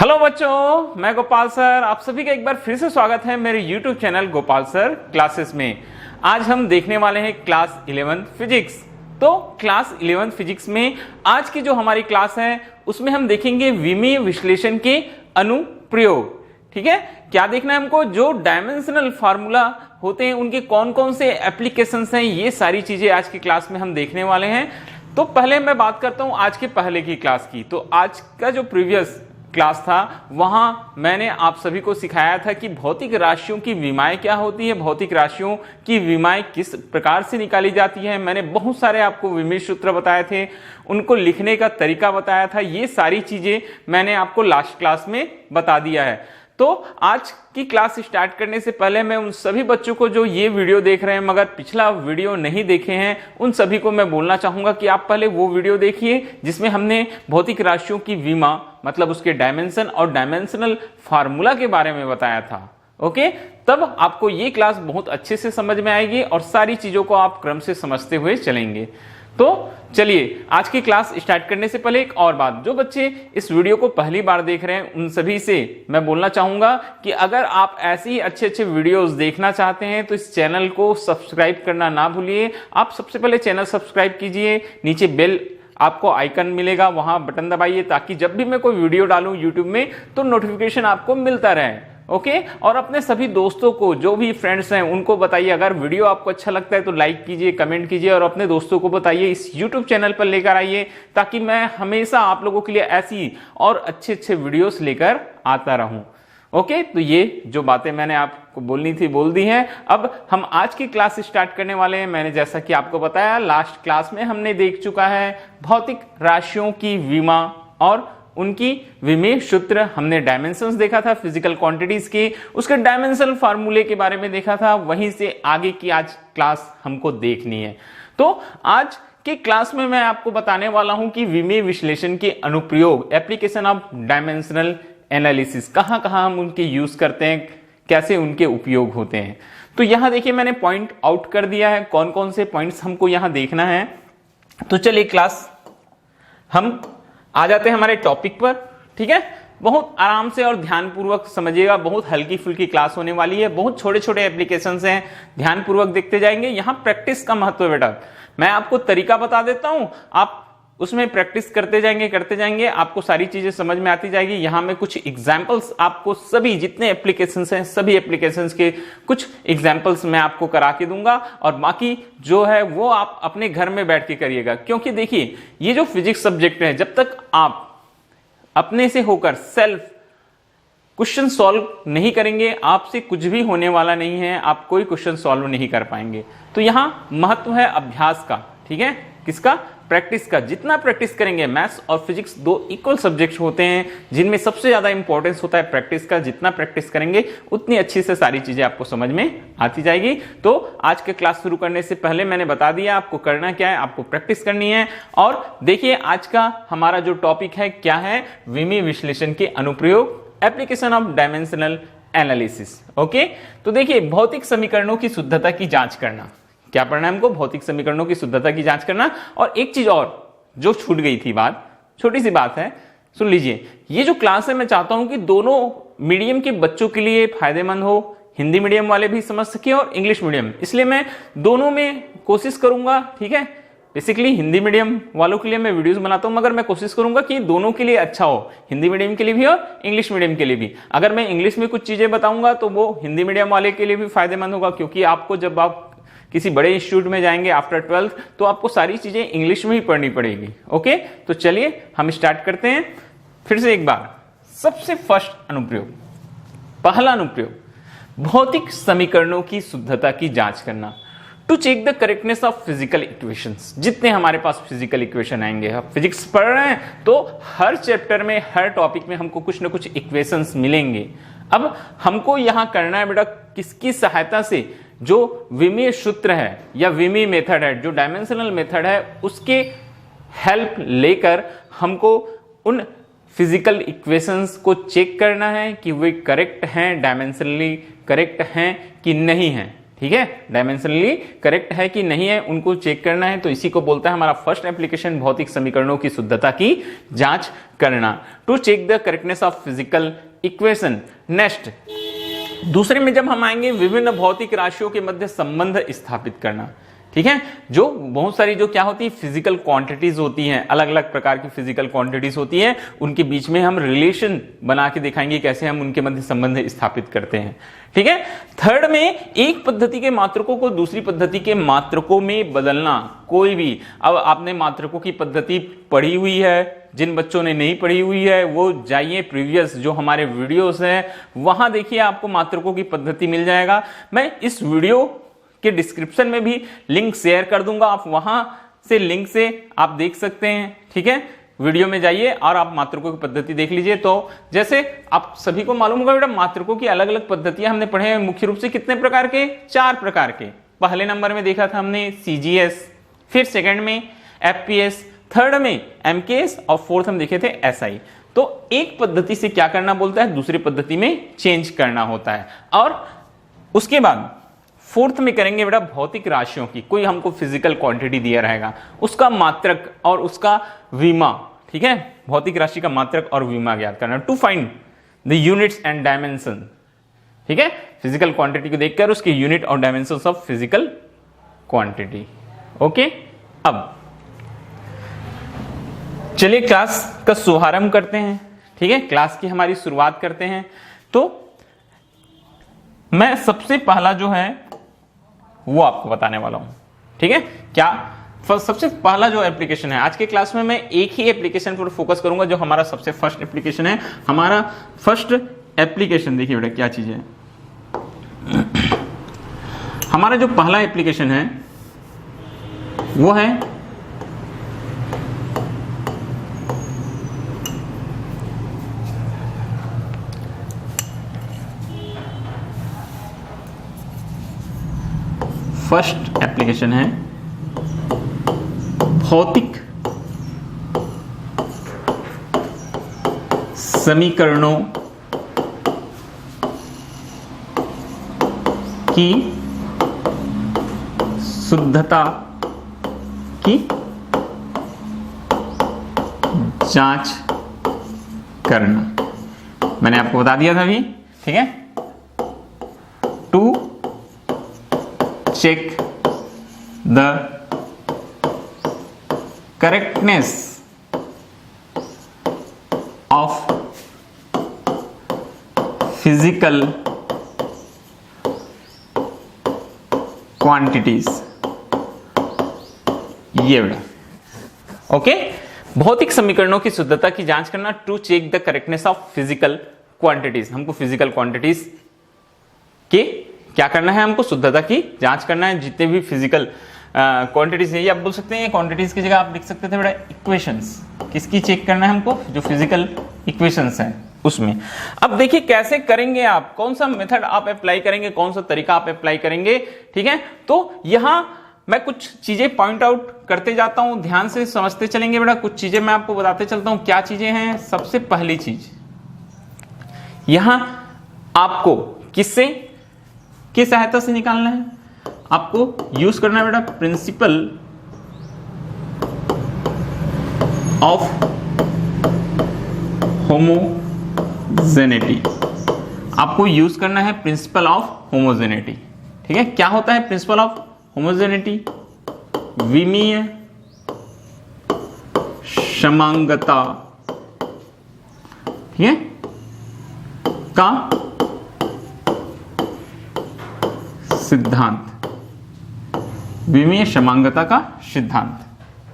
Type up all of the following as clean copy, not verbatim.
Hello बच्चों, मैं Gopal sir. आप सभी का एक बार फिर से स्वागत है मेरे YouTube channel Gopal sir classes में। आज हम देखने वाले हैं क्लास 11 फिजिक्स। तो क्लास 11 फिजिक्स में आज की जो हमारी क्लास है उसमें हम देखेंगे विमीय विश्लेषण के अनुप्रयोग। ठीक है, क्या देखना है हमको? जो डायमेंशनल फार्मूला होते हैं उनके कौन कौन से एप्लीकेशंस हैं, ये सारी चीजें आज की क्लास में हम देखने वाले हैं। तो पहले मैं बात करता हूं आज के पहले की क्लास की। तो आज का जो प्रीवियस क्लास था वहां मैंने आप सभी को सिखाया था कि भौतिक राशियों की विमाएं क्या होती है, भौतिक राशियों की विमाएं किस प्रकार से निकाली जाती है। मैंने बहुत सारे आपको विमीय सूत्र बताए थे, उनको लिखने का तरीका बताया था। ये सारी चीजें मैंने आपको लास्ट क्लास में बता दिया है। तो आज की क्लास स्टार्ट करने से पहले मैं उन सभी बच्चों को जो ये वीडियो देख रहे हैं मगर पिछला वीडियो नहीं देखे हैं, उन सभी को मैं बोलना चाहूंगा कि आप पहले वो वीडियो देखिए जिसमें हमने भौतिक राशियों की विमा मतलब उसके डायमेंशन और डायमेंशनल फार्मूला के बारे में बताया था। ओके, तब आपको ये क्लास बहुत अच्छे से समझ में आएगी और सारी चीजों को आप क्रम से समझते हुए चलेंगे। तो चलिए आज की क्लास स्टार्ट करने से पहले एक और बात, जो बच्चे इस वीडियो को पहली बार देख रहे हैं उन सभी से मैं बोलना चाहूंगा कि अगर आप ऐसे ही अच्छे अच्छे वीडियोस देखना चाहते हैं तो इस चैनल को सब्सक्राइब करना ना भूलिए। आप सबसे पहले चैनल सब्सक्राइब कीजिए, नीचे बेल आपको आइकन मिलेगा, वहां बटन दबाइए ताकि जब भी मैं कोई वीडियो डालूं यूट्यूब में तो नोटिफिकेशन आपको मिलता रहे। ओके, और अपने सभी दोस्तों को, जो भी फ्रेंड्स हैं, उनको बताइए। अगर वीडियो आपको अच्छा लगता है तो लाइक कीजिए, कमेंट कीजिए और अपने दोस्तों को बताइए, इस यूट्यूब चैनल पर लेकर आइए ताकि मैं हमेशा आप लोगों के लिए ऐसी और अच्छे अच्छे वीडियोस लेकर आता रहूं। ओके, तो ये जो बातें मैंने आपको बोलनी थी बोल दी हैं। अब हम आज की क्लास स्टार्ट करने वाले हैं। मैंने जैसा कि आपको बताया लास्ट क्लास में हमने देख चुका है भौतिक राशियों की विमा और उनकी विमीय सूत्र। हमने डायमेंशंस देखा था फिजिकल क्वांटिटीज के, उसके डायमेंशनल फार्मूले के बारे में देखा था। वहीं से आगे की आज क्लास हमको देखनी है। तो आज की क्लास में मैं आपको बताने वाला हूं कि विमीय विश्लेषण के अनुप्रयोग, एप्लीकेशन ऑफ डायमेंशनल एनालिसिस, कहां कहां हम उनके यूज करते हैं, कैसे उनके उपयोग होते हैं। तो यहां देखिए मैंने पॉइंट आउट कर दिया है कौन कौन से पॉइंट्स हमको यहां देखना है। तो चलिए क्लास हम आ जाते हैं हमारे टॉपिक पर। ठीक है, बहुत आराम से और ध्यानपूर्वक समझिएगा, बहुत हल्की फुल्की क्लास होने वाली है। बहुत छोटे छोटे एप्लीकेशंस हैं, ध्यानपूर्वक देखते जाएंगे। यहां प्रैक्टिस का महत्व है बेटा। मैं आपको तरीका बता देता हूं, आप उसमें प्रैक्टिस करते जाएंगे, आपको सारी चीजें समझ में आती जाएगी। यहां मैं कुछ एग्जांपल्स आपको, सभी जितने एप्लीकेशंस हैं सभी एप्लीकेशंस के कुछ एग्जांपल्स मैं आपको करा के दूंगा और बाकी जो है वो आप अपने घर में बैठ के करिएगा। क्योंकि देखिए ये जो फिजिक्स सब्जेक्ट है, जब तक आप अपने से होकर सेल्फ क्वेश्चन सॉल्व नहीं करेंगे आपसे कुछ भी होने वाला नहीं है, आप कोई क्वेश्चन सॉल्व नहीं कर पाएंगे। तो यहां महत्व है अभ्यास का। ठीक है, किसका? प्रैक्टिस का। जितना प्रैक्टिस करेंगे, मैथ्स और फिजिक्स दो इक्वल सब्जेक्ट्स होते हैं जिनमें सबसे ज्यादा इंपॉर्टेंस होता है प्रैक्टिस का। जितना प्रैक्टिस करेंगे उतनी अच्छी से सारी चीजें आपको समझ में आती जाएगी। तो आज के क्लास शुरू करने से पहले मैंने बता दिया आपको करना क्या है, आपको प्रैक्टिस करनी है। और देखिए आज का हमारा जो टॉपिक है क्या है, विमीय विश्लेषण के अनुप्रयोग, application of dimensional analysis. Okay, तो देखिए भौतिक समीकरणों की शुद्धता की जांच करना। क्या पढ़ना है हमको? भौतिक समीकरणों की शुद्धता की जांच करना। और एक चीज और जो छूट गई थी बात, छोटी सी बात है, सुन लीजिए। ये जो क्लास है मैं चाहता हूं कि दोनों मीडियम के बच्चों के लिए फायदेमंद हो, हिंदी मीडियम वाले भी समझ सके और इंग्लिश मीडियम, इसलिए मैं दोनों में कोशिश करूंगा। ठीक है, बेसिकली हिंदी मीडियम वालों के लिए मैं वीडियोस बनाता हूं मगर मैं कोशिश करूंगा कि दोनों के लिए अच्छा हो, हिंदी मीडियम के लिए भी और इंग्लिश मीडियम के लिए भी। अगर मैं इंग्लिश में कुछ चीजें बताऊंगा तो वो हिंदी मीडियम वाले के लिए भी फायदेमंद होगा, क्योंकि आपको जब आप किसी बड़े इंस्टीट्यूट में जाएंगे आफ्टर 12th तो आपको सारी चीजें इंग्लिश में ही पढ़नी पड़ेगी। ओके, तो चलिए हम स्टार्ट करते हैं फिर से एक बार। सबसे फर्स्ट अनुप्रयोग, पहला अनुप्रयोग, भौतिक समीकरणों की शुद्धता की जांच करना। To check the correctness of physical equations. जितने हमारे पास फिजिकल इक्वेशन आएंगे, हम फिजिक्स पढ़ रहे हैं तो हर चैप्टर में हर टॉपिक में हमको कुछ ना कुछ इक्वेशंस मिलेंगे। अब हमको यहां करना है बेटा किसकी सहायता से? जो विमीय सूत्र है या विमीय मेथड है, जो डायमेंशनल मेथड है, उसके हेल्प लेकर हमको उन फिजिकल इक्वेशंस को चेक करना है कि वे करेक्ट हैं, डायमेंशनली करेक्ट हैं कि नहीं है। ठीक है, डायमेंशनली करेक्ट है कि नहीं है उनको चेक करना है। तो इसी को बोलता है हमारा फर्स्ट एप्लीकेशन, भौतिक समीकरणों की शुद्धता की जांच करना, to check the correctness of physical equation. Next, दूसरे में जब हम आएंगे, विभिन्न भौतिक राशियों के मध्य संबंध स्थापित करना। ठीक है, जो बहुत सारी जो क्या होती है फिजिकल क्वांटिटीज होती हैं, अलग अलग प्रकार की फिजिकल क्वांटिटीज होती हैं, उनके बीच में हम रिलेशन बना के दिखाएंगे कैसे हम उनके मध्य संबंध स्थापित करते हैं। ठीक है, थर्ड में एक पद्धति के मात्रकों को दूसरी पद्धति के मात्रकों में बदलना। कोई भी, अब आपने मात्रकों की पद्धति पढ़ी हुई है, जिन बच्चों ने नहीं पढ़ी हुई है वो जाइए प्रीवियस जो हमारे वीडियोस हैं वहां देखिए, आपको मात्रकों की पद्धति मिल जाएगा। मैं इस वीडियो के डिस्क्रिप्शन में भी लिंक शेयर कर दूंगा, आप वहां से लिंक से आप देख सकते हैं। ठीक है, वीडियो में जाइए और आप मात्रकों की पद्धति देख लीजिए। तो जैसे आप सभी को मालूम होगा बेटा, मात्रकों की अलग अलग पद्धतियां हमने पढ़े हैं, मुख्य रूप से कितने प्रकार के, 4 प्रकार के। पहले नंबर में देखा था हमने सीजीएस, फिर सेकंड में एफपीएस, थर्ड में एमकेएस और फोर्थ हम देखे थे एसआई। तो एक पद्धति से क्या करना बोलता है, दूसरी पद्धति में चेंज करना होता है। और उसके बाद फोर्थ में करेंगे बेटा भौतिक राशियों की, कोई हमको फिजिकल क्वांटिटी दिया रहेगा, उसका मात्रक और उसका विमा। ठीक है, भौतिक राशि का मात्रक और विमा ज्ञात करना, to find the units and dimension. ठीक है, फिजिकल क्वांटिटी को देखकर उसके यूनिट और dimensions of physical quantity. Okay, अब चलिए क्लास का शुभारंभ करते हैं। ठीक है, क्लास की हमारी शुरुआत करते हैं। तो मैं सबसे पहला जो है वो आपको बताने वाला हूं। ठीक है, क्या सबसे पहला जो एप्लीकेशन है आज के क्लास में, मैं एक ही एप्लीकेशन पर फोकस करूंगा जो हमारा सबसे फर्स्ट एप्लीकेशन है। हमारा फर्स्ट एप्लीकेशन देखिए बेटा क्या चीज है। हमारा जो पहला एप्लीकेशन है वो है फर्स्ट एप्लीकेशन है भौतिक समीकरणों की शुद्धता की जांच करना। मैंने आपको बता दिया था अभी। ठीक है, to check the correctness of physical quantities। ये बेटा ओके, भौतिक समीकरणों की शुद्धता की जांच करना, to check the correctness of physical quantities. हमको फिजिकल क्वांटिटीज के क्या करना है, हमको शुद्धता की जांच करना है। जितने भी फिजिकल क्वांटिटीज है, ये आप बोल सकते हैं क्वांटिटीज की जगह आप लिख सकते थे बेटा इक्वेशंस। किसकी चेक करना है हमको, जो फिजिकल इक्वेशंस हैं उसमें। अब देखिए कैसे करेंगे आप, कौन सा मेथड आप अप्लाई करेंगे, कौन सा तरीका आप अप्लाई करेंगे। ठीक है, तो यहां मैं कुछ चीजें पॉइंट आउट करते जाता हूं, ध्यान से समझते चलेंगे बेटा। कुछ चीजें मैं आपको बताते चलता हूं, क्या चीजें हैं। सबसे पहली चीज, यहां आपको किस सहायता से निकालना है, आपको यूज करना है बेटा प्रिंसिपल ऑफ होमोजेनिटी। आपको यूज करना है प्रिंसिपल ऑफ होमोजेनिटी। ठीक है, क्या होता है प्रिंसिपल ऑफ होमोजेनिटी, विमीय समांगता। ठीक है, का सिद्धांत, विमीय समांगता का सिद्धांत,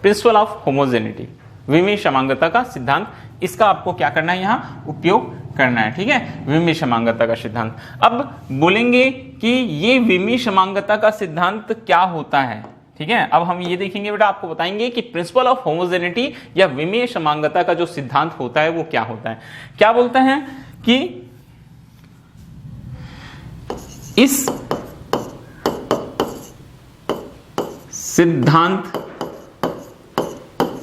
प्रिंसिपल ऑफ होमोजेनिटी, विमीय समांगता का सिद्धांत। इसका आपको क्या करना है, यहां उपयोग करना है। ठीक है, विमीय समांगता का सिद्धांत। अब बोलेंगे कि ये विमीय समांगता का सिद्धांत क्या होता है। ठीक है, अब हम ये देखेंगे बेटा, आपको बताएंगे कि प्रिंसिपल ऑफ होमोजेनिटी या विमीय समांगता का जो सिद्धांत होता है वो क्या होता है। क्या बोलता है कि इस सिद्धांत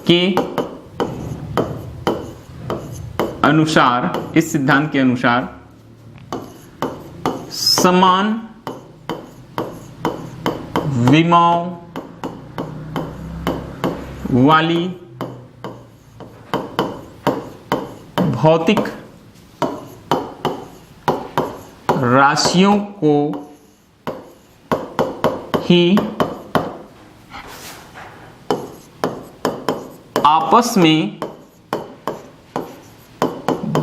के अनुसार, इस सिद्धांत के अनुसार समान विमाओं वाली भौतिक राशियों को ही आपस में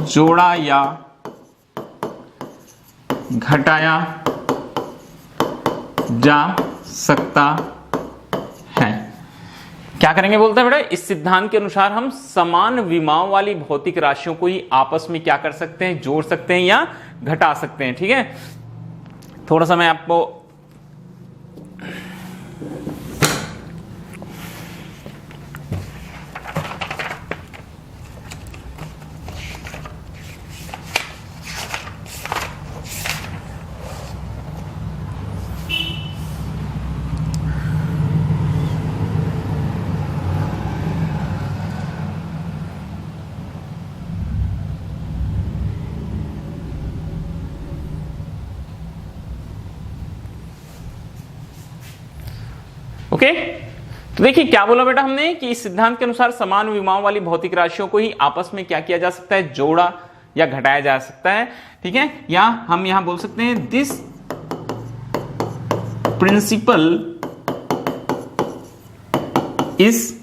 जोड़ा या घटाया जा सकता है। क्या करेंगे बोलते हैं बेटा, इस सिद्धांत के अनुसार हम समान विमाओं वाली भौतिक राशियों को ही आपस में क्या कर सकते हैं, जोड़ सकते हैं या घटा सकते हैं। ठीक है, थोड़ा सा मैं आपको ओके तो देखिए क्या बोला बेटा हमने कि इस सिद्धांत के अनुसार समान विमाओं वाली भौतिक राशियों को ही आपस में क्या किया जा सकता है, जोड़ा या घटाया जा सकता है। ठीक है, या हम यहां बोल सकते हैं this principle is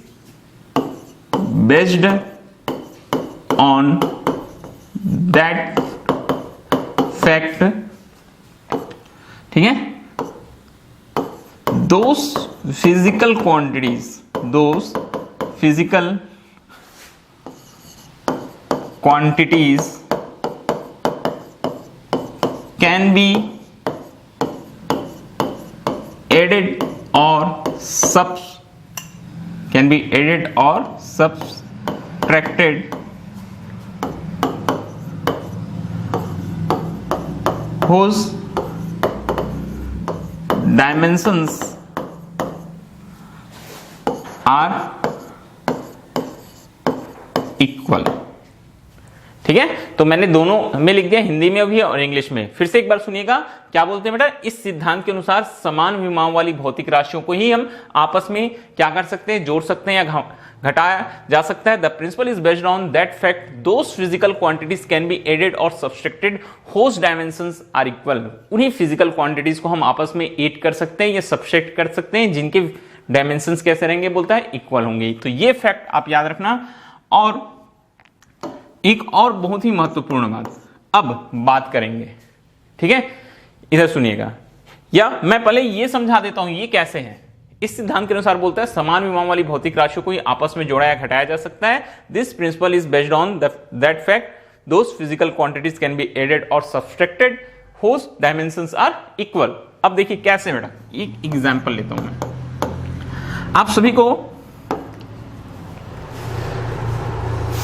based on that fact. ठीक है, those physical quantities can be added or subtracted whose dimensions are equal. ठीक है, तो मैंने दोनों में लिख दिया, हिंदी में भी और इंग्लिश में। फिर से एक बार सुनिएगा क्या बोलते हैं बेटा, इस सिद्धांत के अनुसार समान विमाओं वाली भौतिक राशियों को ही हम आपस में क्या कर सकते हैं, जोड़ सकते हैं या घटाया जा सकता है। The principle is based on that fact those physical quantities can be added और subtracted whose dimensions are equal. उन्हीं फिजिकल क्वांटिटीज को हम आपस में एड कर सकते हैं या सब्सट्रैक्ट कर सकते हैं जिनके डायमेंशंस कैसे रहेंगे बोलता है, इक्वल होंगे। तो ये फैक्ट आप याद रखना। और एक और बहुत ही महत्वपूर्ण बात अब बात करेंगे। ठीक है, इधर सुनिएगा, या मैं पहले ये समझा देता हूं ये कैसे है। इस सिद्धांत के अनुसार बोलता है समान विमाओं वाली भौतिक राशियों को ही आपस में जोड़ा या घटाया जा सकता है। This principle is based on that fact those physical quantities can be added और subtracted whose dimensions are equal. अब देखिए कैसे बेटा, एक एग्जांपल लेता हूं मैं। आप सभी को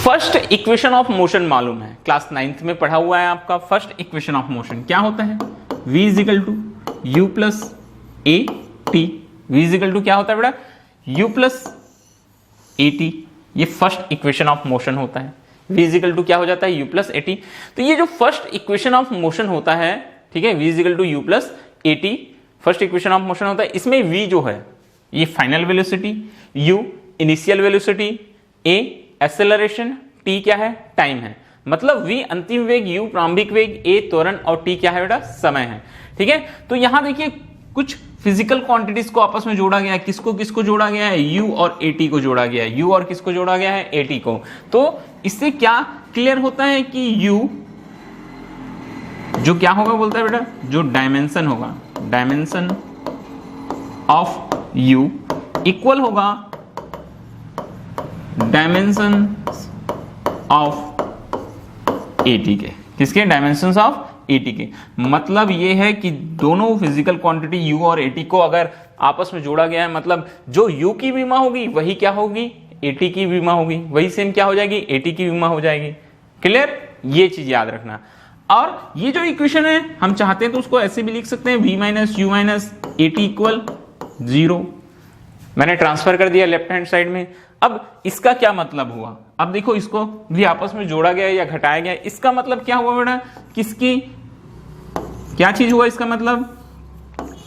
फर्स्ट इक्वेशन ऑफ मोशन मालूम है, क्लास 9th में पढ़ा हुआ है आपका। फर्स्ट इक्वेशन ऑफ मोशन क्या होता है, v is equal to U plus A T. v is equal to क्या होता है बेटा, u प्लस ए टी। ये फर्स्ट इक्वेशन ऑफ मोशन होता है। v इजिकल टू क्या हो जाता है, u प्लस ए टी। तो ये जो फर्स्ट इक्वेशन ऑफ मोशन होता है, ठीक है, v is equal to u plus A T first equation of motion होता है। इसमें v जो है ये final velocity, u initial velocity, a acceleration, t क्या है, टाइम है। मतलब v अंतिम वेग, u प्रारंभिक वेग, a त्वरण और t क्या है बेटा, समय है। ठीक है, तो यहां देखिए कुछ फिजिकल क्वांटिटीज को आपस में जोड़ा गया है। किसको किसको जोड़ा गया है, u और at को जोड़ा गया है। u और किसको जोड़ा गया है, at को। तो इससे क्या क्लियर होता है कि u जो क्या होगा बोलता है बेटा, जो डायमेंशन होगा, डायमेंशन ऑफ u इक्वल होगा डायमेंशन ऑफ at के। किसके, डायमेंशंस ऑफ at के। मतलब ये है कि दोनों फिजिकल क्वांटिटी u और at को अगर आपस में जोड़ा गया है, मतलब जो u की विमा होगी वही क्या होगी, at की विमा होगी, वही सेम क्या हो जाएगी, at की विमा हो जाएगी। क्लियर, ये चीज याद रखना। और ये जो इक्वेशन है हम चाहते हैं तो उसको ऐसे भी लिख सकते हैं, v minus you minus A T equal 0। मैंने ट्रांसफर कर दिया लेफ्ट हैंड साइड में। अब इसका क्या मतलब हुआ, अब देखो इसको भी आपस में जोड़ा गया या घटाया गया। इसका मतलब क्या हुआ बेटा, किसकी क्या चीज हुआ, इसका मतलब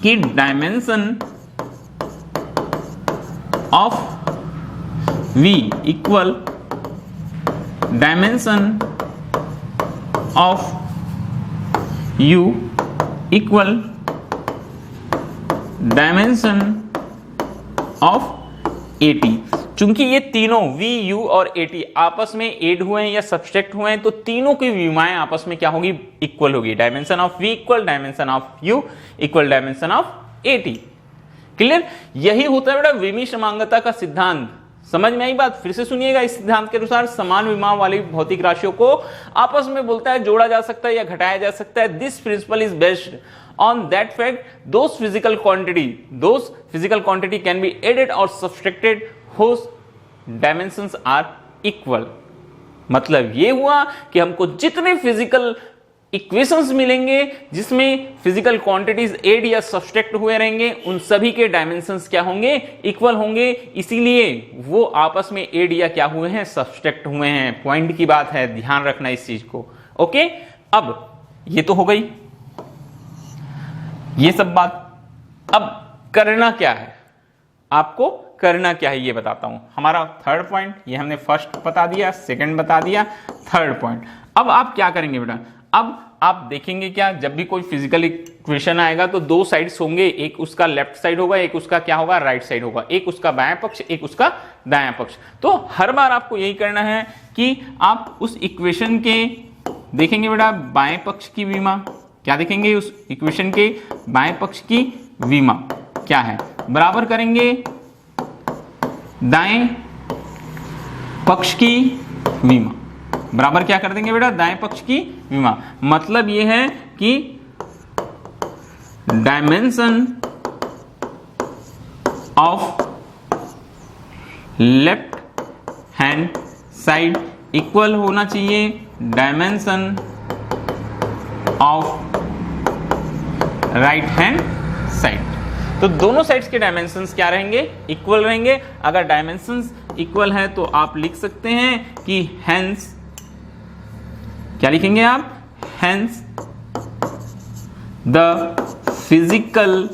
कि dimension of V equal dimension of U equal dimension of AT। चूंकि ये तीनों V, U और AT आपस में एड हुए हैं या सब्सट्रैक्ट हुए हैं, तो तीनों की विमाएं आपस में क्या होगी, इक्वल होगी। Dimension of V equal dimension of U equal dimension of AT। Clear? यही होता है बेटा विमी समांगता का सिद्धांत। समझ में आई बात? फिर से सुनिएगा। इस सिद्धांत के अनुसार समान विमाओं वाली भौतिक राशियों को आपस में बोलता है जोड़ा जा सकता है या घटाया जा सकता है। This principle is based on that fact those physical quantity can be added or subtracted whose dimensions are equal। मतलब ये हुआ कि हमको जितने फिजिकल इक्वेशंस मिलेंगे जिसमें फिजिकल क्वांटिटीज एड या सब्सट्रैक्ट हुए रहेंगे, उन सभी के डायमेंशंस क्या होंगे, इक्वल होंगे। इसीलिए वो आपस में एड या क्या हुए हैं, सब्सट्रैक्ट हुए हैं। पॉइंट की बात है, ध्यान रखना इस चीज को। ओके, अब ये तो हो गई ये सब बात। अब करना क्या है, आपको करना क्या है ये बताता हूं। हमारा थर्ड पॉइंट, ये हमने फर्स्ट बता दिया, सेकंड बता दिया, थर्ड पॉइंट। अब आप क्या करेंगे बेटा, अब आप देखेंगे क्या, जब भी कोई फिजिकल इक्वेशन आएगा तो दो साइड्स होंगे, एक उसका लेफ्ट साइड होगा, एक उसका क्या होगा, राइट साइड होगा, एक उसका बायां पक्ष, एक उसका दायां पक्ष। तो हर बार आपको यही करना है कि आप उस इक्वेशन के देखेंगे बेटा बाएं पक्ष की विमा, क्या देखेंगे, उस इक्वेशन के बाएं पक्ष की विमा क्या है, बराबर करेंगे दाएं पक्ष की विमा, बराबर क्या कर देंगे बेटा, दाएं पक्ष की विमा। मतलब यह है कि dimension of left hand side equal होना चाहिए dimension of right hand side. तो दोनों साइड्स के डायमेंशंस क्या रहेंगे, इक्वल रहेंगे। अगर डायमेंशंस इक्वल है तो आप लिख सकते हैं कि हेंस, क्या लिखेंगे आप, hence the physical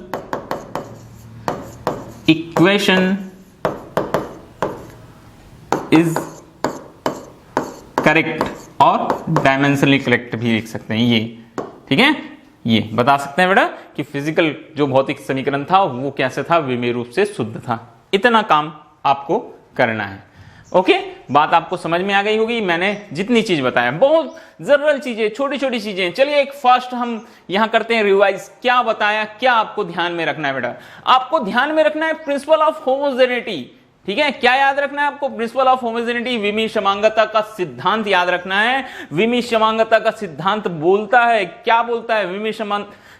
equation is correct, और डायमेंशनली करेक्ट भी लिख सकते हैं। ये ठीक है, ये बता सकते हैं बेटा कि फिजिकल जो भौतिक समीकरण था वो कैसे था, विमीय रूप से शुद्ध था। इतना काम आपको करना है। ओके, बात आपको समझ में आ गई होगी। मैंने जितनी चीज बताया, बहुत जरूरत चीजें, छोटी छोटी चीजें। चलिए एक फर्स्ट हम यहां करते हैं रिवाइज। क्या बताया, क्या आपको ध्यान में रखना है बेटा, आपको ध्यान में रखना है प्रिंसिपल ऑफ होमोजेनिटी। ठीक है, क्या याद रखना है आपको, प्रिंसिपल ऑफ होमोजेनिटी, विमीय समांगता का सिद्धांत याद रखना है। विमीय समांगता का सिद्धांत बोलता है, क्या बोलता है, विमीय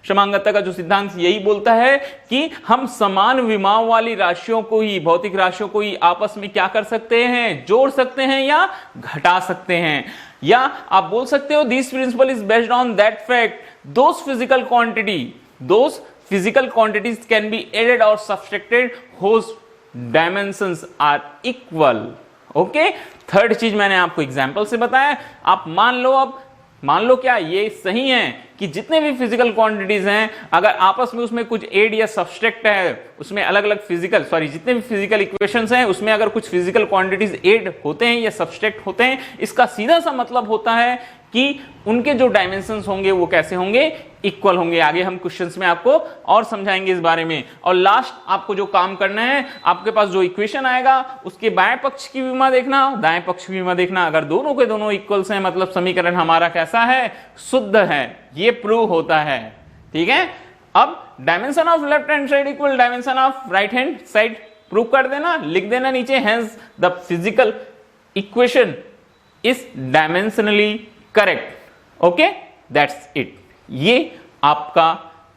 समांगता का जो सिद्धांत यही बोलता है कि हम समान विमाओं वाली राशियों को ही, भौतिक राशियों को ही आपस में क्या कर सकते हैं, जोड़ सकते हैं या घटा सकते हैं। या आप बोल सकते हो this principle is based on that fact those physical quantities can be added और subtracted whose dimensions are equal. Okay, third चीज मैंने आपको एग्जांपल से बताया। आप मान लो, अब मान लो क्या ये सही है कि जितने भी फिजिकल क्वांटिटीज हैं, अगर आपस में उसमें कुछ एड या सब्सट्रैक्ट है, उसमें अलग अलग जितने भी फिजिकल इक्वेशंस हैं उसमें अगर कुछ फिजिकल क्वांटिटीज एड होते हैं या सब्सट्रैक्ट होते हैं, इसका सीधा सा मतलब होता है कि उनके जो डायमेंशंस होंगे वो कैसे होंगे, इक्वल होंगे। आगे हम क्वेश्चंस में आपको और समझाएंगे इस बारे में। और लास्ट आपको जो काम करना है, आपके पास जो इक्वेशन आएगा उसके बाएं पक्ष की विमा देखना, दाएं पक्ष की विमा देखना। अगर दोनों के दोनों इक्वल्स हैं मतलब समीकरण हमारा कैसा है, शुद्ध है। ये प्रूव होता है। ठीक है, अब dimension of left hand side equal dimension of right hand side prove कर देना, लिख देना नीचे, hence the physical equation is dimensionally correct. Okay, that's it. ये आपका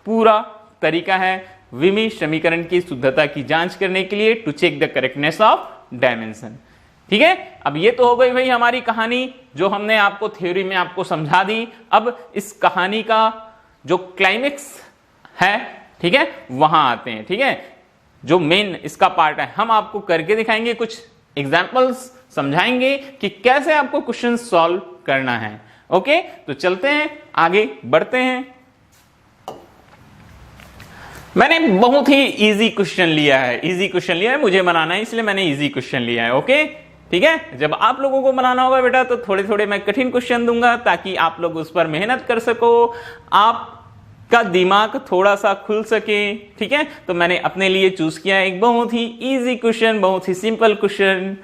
पूरा तरीका है विमीय समीकरण की शुद्धता की जांच करने के लिए, to check the correctness of dimension. ठीक है, अब ये तो हो गई भाई हमारी कहानी जो हमने आपको थ्योरी में आपको समझा दी। अब इस कहानी का जो क्लाइमेक्स है, ठीक है, वहां आते हैं। ठीक है, जो मेन इसका पार्ट है हम आपको करके दिखाएंगे, कुछ एग्जाम्पल्स समझाएंगे कि कैसे आपको क्वेश्चन सॉल्व करना है। ओके, तो चलते हैं आगे बढ़ते हैं। मैंने बहुत ही इजी क्वेश्चन लिया है, इजी क्वेश्चन लिया है, मुझे बनाना है इसलिए मैंने इजी क्वेश्चन लिया है। ओके ठीक है, जब आप लोगों को बनाना होगा बेटा तो थोड़े थोड़े मैं कठिन क्वेश्चन दूंगा ताकि आप लोग उस पर मेहनत कर सको, आपका दिमाग थोड़ा सा खुल सके। ठीक है, तो मैंने अपने लिए चूज किया एक बहुत ही इजी क्वेश्चन, बहुत ही सिंपल क्वेश्चन।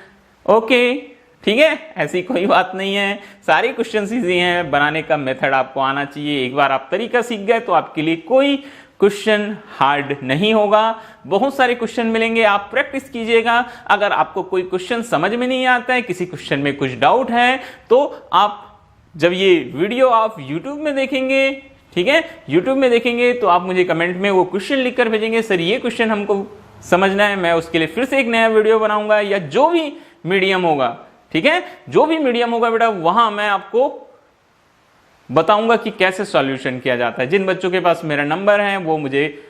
ओके ठीक है, ऐसी कोई बात नहीं है, सारे क्वेश्चन इजी हैं, बनाने का मेथड आपको आना चाहिए। एक बार आप तरीका सीख गए तो आपके लिए कोई क्वेश्चन हार्ड नहीं होगा। बहुत सारे क्वेश्चन मिलेंगे, आप प्रैक्टिस कीजिएगा। अगर आपको कोई क्वेश्चन समझ में नहीं आता है, किसी क्वेश्चन में कुछ डाउट है, तो आप जब ये वीडियो आप YouTube में देखेंगे, ठीक है, YouTube में देखेंगे तो आप मुझे कमेंट में वो क्वेश्चन लिखकर भेजेंगे, सर ये क्वेश्चन हमको समझना है, मैं उसके लिए फिर से एक नया वीडियो बनाऊंगा, या जो भी मीडियम होगा, ठीक है, जो भी मीडियम होगा बेटा वहां मैं आपको बताऊंगा कि कैसे सॉल्यूशन किया जाता है। जिन बच्चों के पास मेरा नंबर है वो मुझे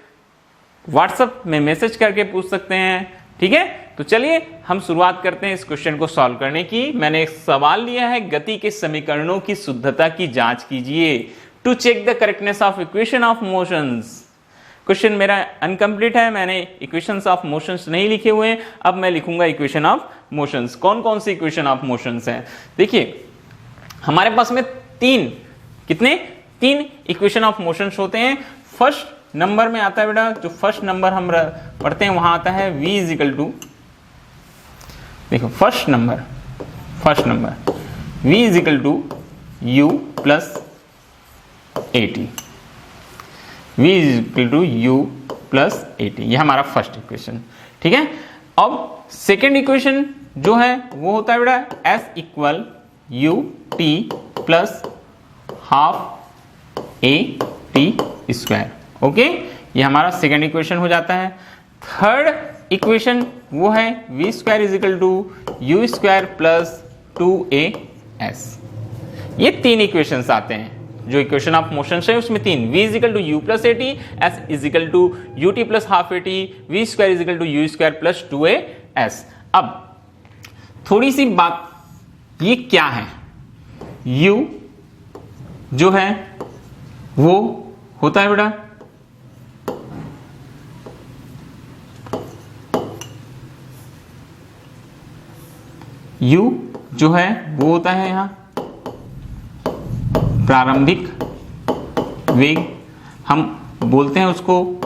व्हाट्सएप में मैसेज करके पूछ सकते हैं। ठीक है, तो चलिए हम शुरुआत करते हैं इस क्वेश्चन को सॉल्व करने की। मैंने एक सवाल लिया है, गति के समीकरणों की शुद्धता की जांच कीजिए to check the correctness of equation of motions. Question मेरा अनकंप्लीट है, मैंने इक्वेशंस ऑफ मोशंस नहीं लिखे हुए हैं, अब मैं लिखूंगा इक्वेशन ऑफ मोशंस। कौन कौन सी इक्वेशन ऑफ मोशंस हैं? देखिए हमारे पास में तीन इक्वेशन ऑफ मोशंस होते हैं। फर्स्ट नंबर में आता है बेटा, जो फर्स्ट नंबर हम पढ़ते हैं वहां आता है v इज इक्वल टू, देखो first number v is equal to u plus at, v is equal to u plus at, ये हमारा फर्स्ट इक्वेशन। ठीक है, अब सेकेंड इक्वेशन जो है वो होता है बेटा s equal u t plus half A T square. Okay, ये हमारा सेकेंड इक्वेशन हो जाता है। थर्ड इक्वेशन वो है V square is equal to U square plus 2as। ये तीन इक्वेशंस आते हैं, जो इक्वेशन ऑफ मोशन है उसमें तीन, v is equal to U plus A T, S is equal to U T plus half A T, V square is equal to U square plus 2as। अब थोड़ी सी बात, ये क्या है? u जो है वो होता है बेटा u जो है वो होता है यहां प्रारंभिक वेग, हम बोलते हैं उसको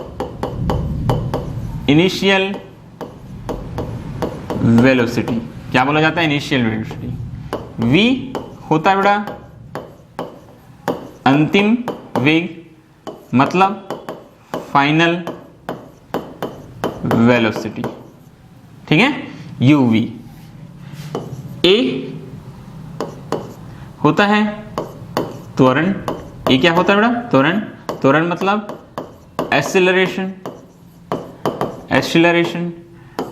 इनिशियल वेलोसिटी। क्या बोला जाता है? Initial velocity. v होता है बेटा अंतिम वेग, मतलब फाइनल वेलोसिटी। ठीक है, uv। a होता है त्वरण, ये क्या होता है बेटा? त्वरण। त्वरण मतलब एक्सीलरेशन।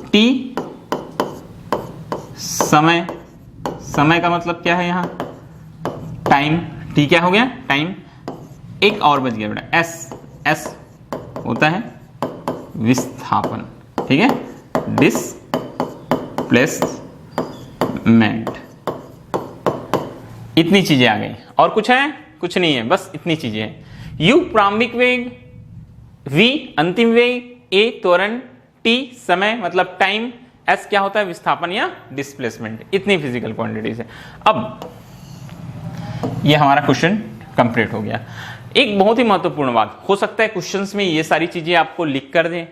t समय, समय का मतलब क्या है यहां? टाइम। t क्या हो गया? टाइम। एक और बच गया बेटा s होता है विस्थापन। ठीक है, डिस्प्लेसमेंट। इतनी चीजें आ गई, और कुछ है? कुछ नहीं है, बस इतनी चीजें हैं। u प्रारंभिक वेग, v अंतिम वेग, a त्वरण, t समय मतलब टाइम, s क्या होता है? विस्थापन या डिस्प्लेसमेंट। इतनी फिजिकल क्वांटिटीज है। अब ये हमारा क्वेश्चन कंप्लीट हो गया। एक बहुत ही महत्वपूर्ण बात, हो सकता है क्वेश्चंस में ये सारी चीजें आपको लिख कर दें,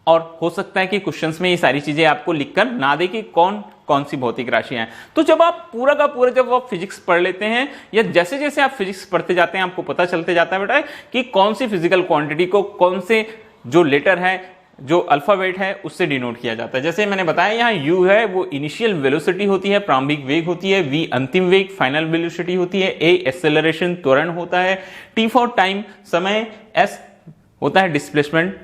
और हो सकता है कि क्वेश्चंस में ये सारी चीजें आपको लिखकर ना दे कि कौन कौन सी भौतिक राशियां हैं। तो जब आप पूरा का पूरा जब आप फिजिक्स पढ़ लेते हैं, या जैसे जैसे आप फिजिक्स पढ़ते जाते हैं आपको पता चलते जाता है बेटा कि कौन सी फिजिकल क्वांटिटी को कौन से जो लेटर है, जो अल्फाबेट है उससे डिनोट किया जाता है। जैसे मैंने बताया यहाँ u है वो इनिशियल वेलोसिटी होती है, प्रारंभिक वेग होती है, v अंतिम वेग फाइनल वेलोसिटी होती है, a एक्सेलरेशन त्वरण होता है, t फॉर टाइम समय, s होता है डिस्प्लेसमेंट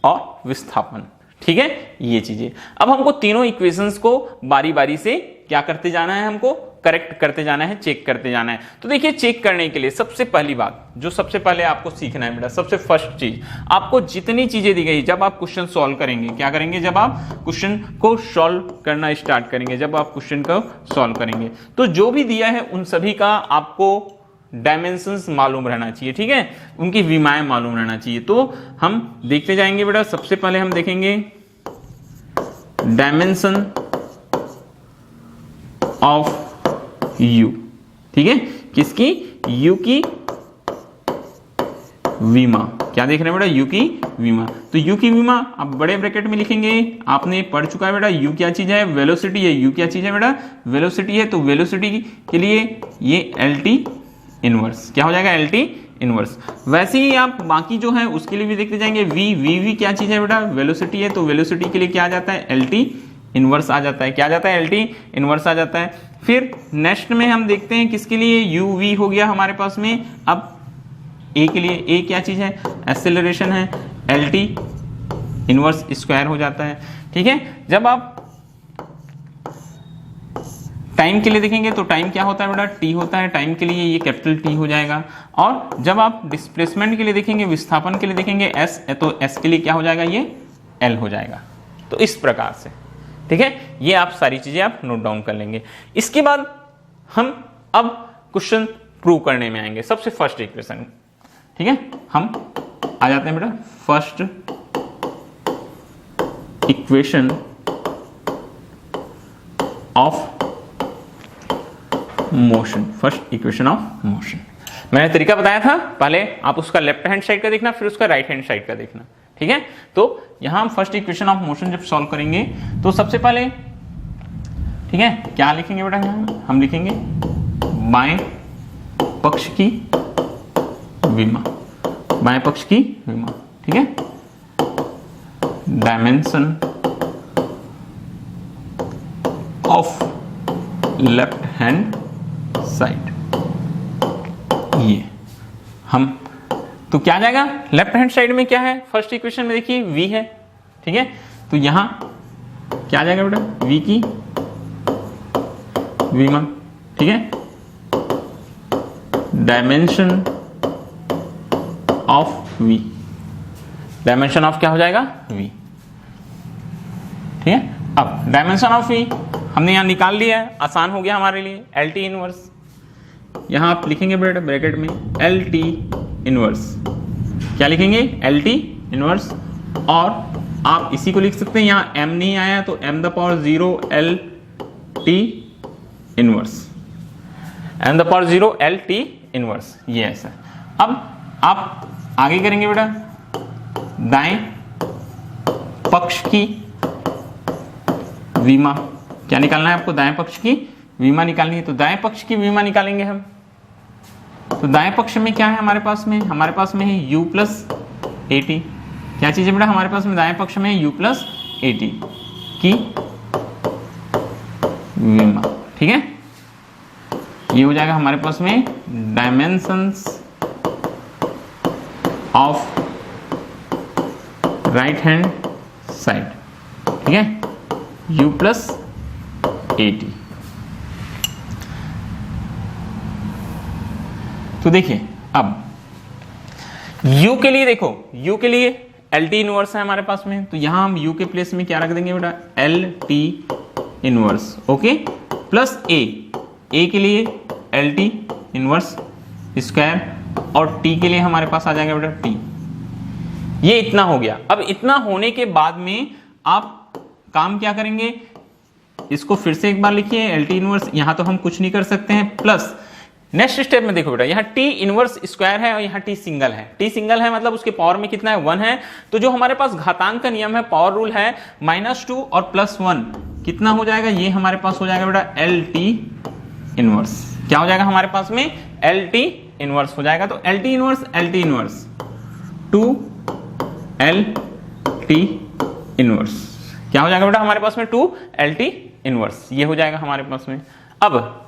और विस्थापन। ठीक है, ये चीजें। अब हमको तीनों इक्वेशंस को बारी बारी से क्या करते जाना है? हमको करेक्ट करते जाना है, चेक करते जाना है। तो देखिए, चेक करने के लिए सबसे पहली बात, जो सबसे पहले आपको सीखना है बेटा, सबसे फर्स्ट चीज, आपको जितनी चीजें दी गई, जब आप क्वेश्चन सॉल्व करेंगे, क्या करेंगे? जब आप क्वेश्चन को सॉल्व करना स्टार्ट करेंगे, जब आप क्वेश्चन को सॉल्व करेंगे, तो जो भी दिया है उन सभी का आपको डायमेंशंस मालूम रहना चाहिए, ठीक है, उनकी विमाएं मालूम रहना चाहिए। तो हम देखते जाएंगे बेटा। सबसे पहले हम देखेंगे डायमेंशन ऑफ यू, ठीक है, किसकी, यू की विमा। क्या देख रहे हैं बेटा, यू की विमा। तो यू की विमा आप बड़े ब्रैकेट में लिखेंगे, आपने पढ़ चुका है बेटा। यू क्या चीज है, वेलोसिटी है। यू क्या चीज है बेटा, वेलोसिटी है। तो वेलोसिटी के लिए ये एल टी इनवर्स क्या हो जाएगा, एल टी इनवर्स। वैसे ही आप बाकी जो है उसके लिए भी देखते जाएंगे। वी वी क्या चीज है बेटा, वेलोसिटी है। तो वेलोसिटी के लिए क्या आ जाता है, एल टी इनवर्स आ जाता है। क्या आ जाता है, एल टी इनवर्स आ जाता है। फिर नेक्स्ट में हम देखते हैं किसके लिए, यू वी हो गया हमारे पास में। अब ए के लिए, ए क्या चीज है, एक्सेलरेशन है, एल टी इनवर्स स्क्वायर हो जाता है, ठीक है। जब आप टाइम के लिए देखेंगे तो टाइम क्या होता है बेटा, टी होता है। टाइम के लिए ये कैपिटल टी हो जाएगा। और जब आप डिस्प्लेसमेंट के लिए देखेंगे, विस्थापन के लिए देखेंगे एस, तो एस के लिए क्या हो जाएगा, ये एल हो जाएगा। तो इस प्रकार से, ठीक है, ये आप सारी चीजें आप नोट डाउन कर लेंगे। इसके बाद हम अब क्वेश्चन प्रूव करने में आएंगे। सबसे फर्स्ट इक्वेशन, ठीक है, हम आ जाते हैं बेटा first equation of motion. First equation of motion मैंने तरीका बताया था, पहले आप उसका लेफ्ट हैंड साइड का देखना, फिर उसका राइट हैंड साइड का देखना, ठीक है। तो यहां हम फर्स्ट इक्वेशन ऑफ मोशन जब सॉल्व करेंगे तो सबसे पहले, ठीक है, क्या लिखेंगे बेटा, यहां हम लिखेंगे बाएं पक्ष की विमा, बाएं पक्ष की विमा, ठीक है। Dimension of left hand side, ये हम तो क्या आ जाएगा, लेफ्ट हैंड साइड में क्या है, फर्स्ट इक्वेशन में देखिए v है, ठीक है। तो यहां क्या आ जाएगा बेटा, v की विमा, ठीक है। Dimension of v, dimension of क्या हो जाएगा, v, ठीक है। अब डायमेंशन ऑफ v हमने यहां निकाल लिया है, आसान हो गया हमारे लिए। एल टी इनवर्स यहां आप लिखेंगे बेटा ब्रैकेट में एल टी इनवर्स, क्या लिखेंगे, एल टी इनवर्स। और आप इसी को लिख सकते हैं, यहां m नहीं आया तो m the power 0 L T inverse, m the power 0 L T inverse, ये ऐसा। अब आप आगे करेंगे बेटा, दाएं पक्ष की विमा, क्या निकालना है आपको, दाएं पक्ष की विमा निकालनी है। तो दाएं पक्ष की विमा निकालेंगे हम। तो दाएं पक्ष में क्या है हमारे पास में, हमारे पास में है u प्लस ए टी। क्या चीज है बेटा हमारे पास में, दाएं पक्ष में u प्लस ए टी की विमा, ठीक है। ये हो जाएगा हमारे पास में dimensions of right hand side, ठीक है, u प्लस ए टी। तो देखिए अब u के लिए देखो, u के लिए एल टी इनवर्स है हमारे पास में। तो यहां हम u के प्लेस में क्या रख देंगे बेटा, L T inverse, okay, plus a के लिए एल टी इनवर्स स्क्वायर, और t के लिए हमारे पास आ जाएगा बेटा t। ये इतना हो गया। अब इतना होने के बाद में आप काम क्या करेंगे, इसको फिर से एक बार लिखिए, एल टी इनवर्स, यहां तो हम कुछ नहीं कर सकते हैं, प्लस नेक्स्ट स्टेप में देखो बेटा, यहाँ टी इनवर्स स्क्वायर है और यहाँ टी सिंगल है। टी सिंगल है मतलब उसके पावर में कितना है, 1 है। तो जो हमारे पास घातांक का नियम है, पावर रूल है, -2 और +1 कितना हो जाएगा, ये हमारे पास हो जाएगा बेटा एल टी इनवर्स। क्या हो जाएगा हमारे पास में, एल टी इनवर्स हो जाएगा। तो L T inverse 2 L T inverse, क्या हो जाएगा बेटा हमारे पास में, 2 एल टी इनवर्स, ये हो जाएगा हमारे पास में। अब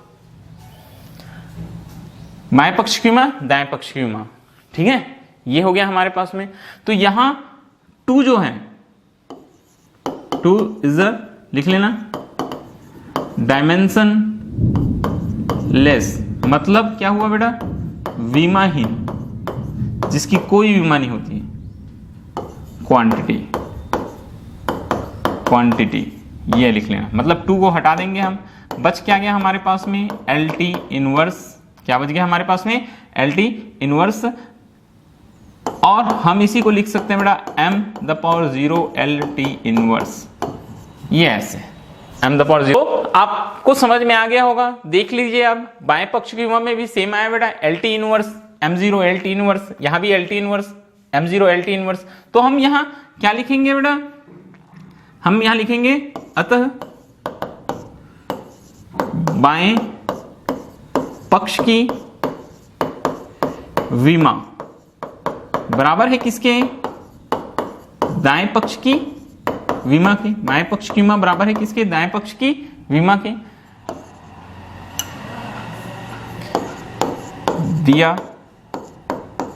बाएं पक्ष की विमा, दाएं पक्ष की विमा, ठीक है, ये हो गया हमारे पास में। तो यहां 2 जो है, 2 इज लिख लेना, डायमेंशन लेस, मतलब क्या हुआ बेटा, विमाहीन, जिसकी कोई विमा नहीं होती, क्वांटिटी ये लिख लेना। मतलब 2 को हटा देंगे हम, बच क्या गया हमारे पास में, एल टी इनवर्स क्या बच गया हमारे पास में, LT इनवर्स, और हम इसी को लिख सकते हैं बेटा m⁻0 LT इनवर्स, ये ऐसे m⁻0। तो आपको समझ में आ गया होगा। देख लीजिए अब बाएं पक्ष की विमा में भी सेम आया बेटा, LT inverse m0 LT inverse, यहां भी LT inverse m0 LT inverse. तो हम यहां क्या लिखेंगे बेटा, हम यहां लिखेंगे अतः बाएं पक्ष की विमा बराबर है किसके, दाएं पक्ष की विमा के। बाएं पक्ष की विमा बराबर है किसके, दाएं पक्ष की विमा के। दिया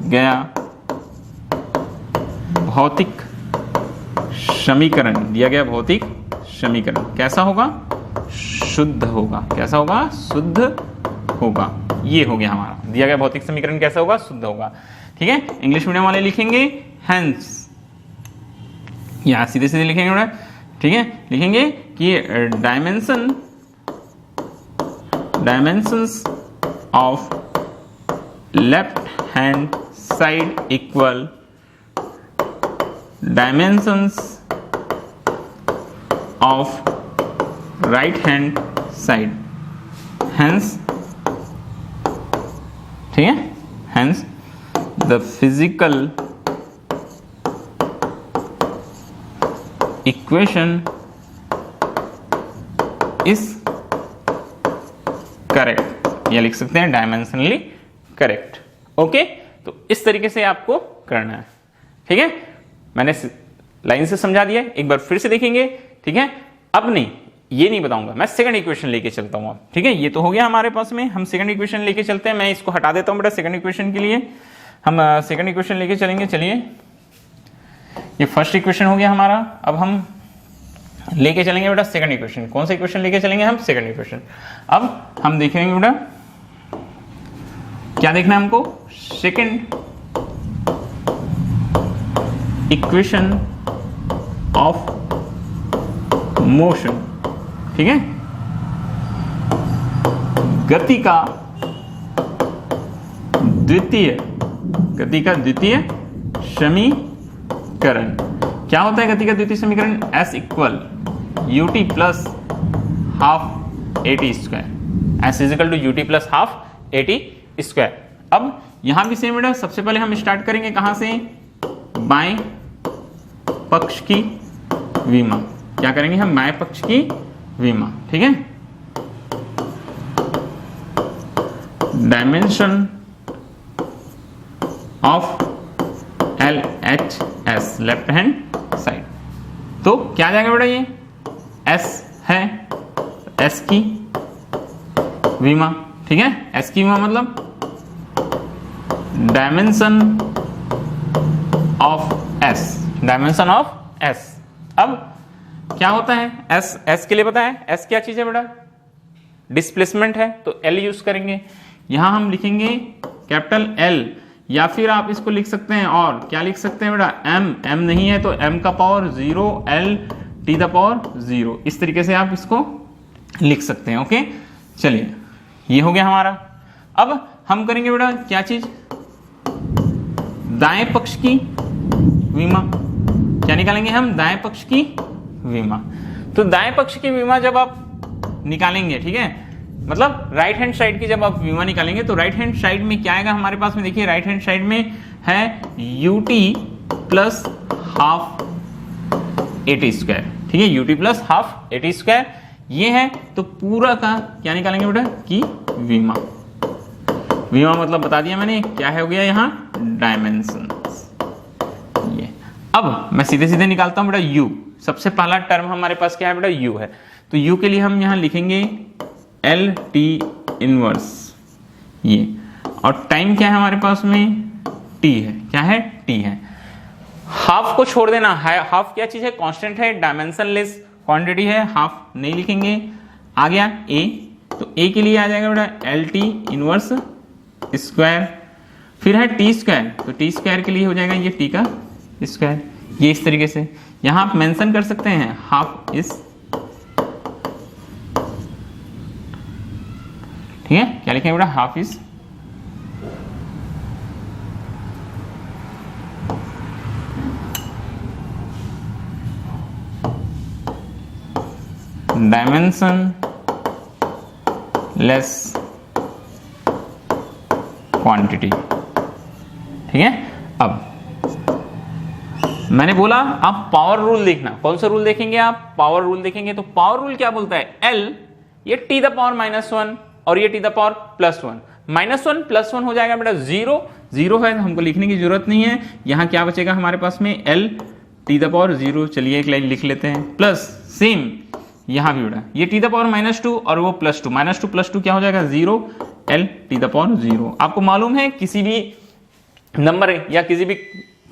गया भौतिक समीकरण, दिया गया भौतिक समीकरण कैसा होगा, शुद्ध होगा। कैसा होगा, शुद्ध होगा। ये हो गया हमारा दिया गया भौतिक समीकरण कैसा होगा, शुद्ध होगा। ठीक है, इंग्लिश मीडियम वाले लिखेंगे हेंस, यहां सीधे सीधे लिखेंगे बेटा। ठीक है, लिखेंगे कि dimensions of left hand side equal dimensions of right hand side. Hence, ठीक है, hence the physical equation is correct, या लिख सकते हैं डायमेंशनली करेक्ट। ओके, तो इस तरीके से आपको करना है। ठीक है, मैंने लाइन से समझा दिया, एक बार फिर से देखेंगे। ठीक है, अब नहीं, ये नहीं बताऊंगा, मैं सेकंड इक्वेशन लेके चलता हूं। ठीक है, ये तो हो गया हमारे पास में, हम सेकंड इक्वेशन लेके चलते हैं। मैं इसको हटा देता हूं बेटा, सेकंड इक्वेशन के लिए हम सेकंड इक्वेशन लेके चलेंगे। चलिए, ये फर्स्ट इक्वेशन हो गया हमारा, अब हम लेके चलेंगे बेटा सेकंड इक्वेशन। कौन सा इक्वेशन लेके चलेंगे हम, सेकंड इक्वेशन। अब हम देखेंगे बेटा क्या देखना है हमको, सेकंड इक्वेशन ऑफ मोशन। ठीक है, गति का द्वितीय समीकरण क्या होता है, गति का द्वितीय समीकरण S equal ut plus half AT square, S is equal to ut plus half AT square. अब यहां भी सेम बेटा, सबसे पहले हम स्टार्ट करेंगे कहां से, बाएं पक्ष की विमा। क्या करेंगे हम, बाएं पक्ष की विमा। ठीक है, dimension of LHS left hand side. तो क्या आ जाएगा बेटा, ये S है, S की विमा। ठीक है, S की विमा मतलब dimension of S, dimension of S। अब क्या होता है, S के लिए पता है, S क्या चीज है बेटा, डिस्प्लेसमेंट है, तो L यूज करेंगे। यहां हम लिखेंगे कैपिटल L, या फिर आप इसको लिख सकते हैं, और क्या लिख सकते हैं बेटा, m नहीं है तो m का power 0 L T the power 0, इस तरीके से आप इसको लिख सकते हैं। ओके, चलिए, ये हो गया हमारा। अब हम करेंगे बेटा क्या चीज, दाएं पक्ष की विमा। क्या निकालेंगे हम, दाएं पक्ष की विमा। तो दाएं पक्ष की विमा जब आप निकालेंगे, ठीक है, मतलब राइट हैंड साइड की जब आप विमा निकालेंगे, तो राइट हैंड साइड में क्या आएगा हमारे पास में, देखिए राइट हैंड साइड में है ut plus half AT square. ठीक है, ut plus half AT square ये है। तो पूरा का क्या निकालेंगे बेटा, की विमा। विमा मतलब बता दिया मैंने, क्या है हो गया यहाँ, डायमेंशन। ये अब मैं सीधे सीधे निकालता हूं बेटा u। सबसे पहला टर्म हमारे पास क्या है बेटा, u है। तो u के लिए हम यहां लिखेंगे LT इनवर्स ये, और टाइम क्या है हमारे पास में, t है। क्या है, t है। हाफ को छोड़ देना, हाफ क्या चीज है, कांस्टेंट है, डायमेंशनलेस क्वांटिटी है, हाफ नहीं लिखेंगे। आ गया a, तो a के लिए आ जाएगा बेटा LT इनवर्स स्क्वायर, फिर है t स्क्वायर, तो t स्क्वायर के लिए हो जाएगा ये t का स्क्वायर। ये इस तरीके से यहां आप मेंशन कर सकते हैं हाफ इस, ठीक है, क्या लिखेंगे बेटा, half is dimension less quantity. ठीक है, अब मैंने बोला आप पावर रूल देखना। कौन सा रूल देखेंगे आप? पावर रूल देखेंगे। तो पावर रूल क्या बोलता है? L ये टी द पावर -1 और ये टी द पावर +1। -1 +1 हो जाएगा बेटा 0। 0 है, हमको लिखने की जरूरत नहीं है। यहां क्या बचेगा हमारे पास में? L T the power 0। चलिए एक लाइन लिख लेते हैं। प्लस सेम यहां भी बेटा ये टी द पावर -2 और वो +2। -2 +2 क्या हो जाएगा? 0। L T the power 0। आपको मालूम है किसी भी नंबर या किसी भी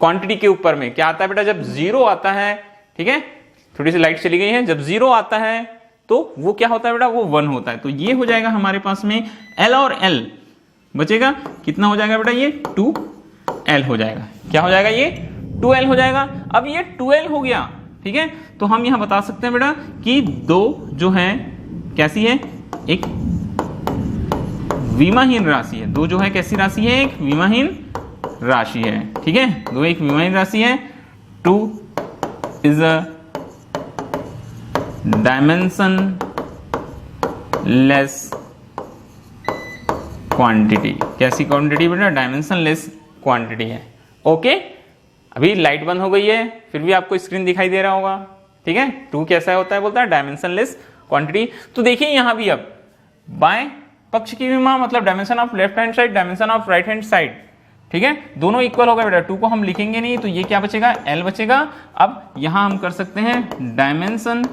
क्वांटिटी के ऊपर में क्या आता है बेटा? जब 0 आता है, ठीक है, थोड़ी सी लाइट चली गई है, जब 0 आता है तो वो क्या होता है बेटा? वो 1 होता है। तो ये हो जाएगा हमारे पास में L और L बचेगा कितना हो जाएगा बेटा? ये 2L हो जाएगा। क्या हो जाएगा? ये 2L हो जाएगा। अब ये 2L हो गया, ठीक है, तो हम यहां बता सकते हैं बेटा कि दो जो है कैसी है? एक विमाहीन राशि है। दो जो है कैसी राशि है? एक विमाहीन राशि है। ठीक है, दो एक विमाहीन राशि है। 2 is a dimension less quantity. कैसी क्वांटिटी बेटा? डायमेंशन लेस क्वांटिटी है। ओके, अभी लाइट बंद हो गई है, फिर भी आपको स्क्रीन दिखाई दे रहा होगा। ठीक है, 2 कैसा होता है? बोलता है डायमेंशन लेस क्वांटिटी। तो देखिए यहां भी अब बाएं पक्ष की विमा मतलब dimension of left hand side, dimension of right hand side, ठीक है, दोनों इक्वल हो गए बेटा। 2 को हम लिखेंगे नहीं, तो ये क्या बचेगा? L बचेगा। अब यहां हम कर सकते हैं डायमेंशन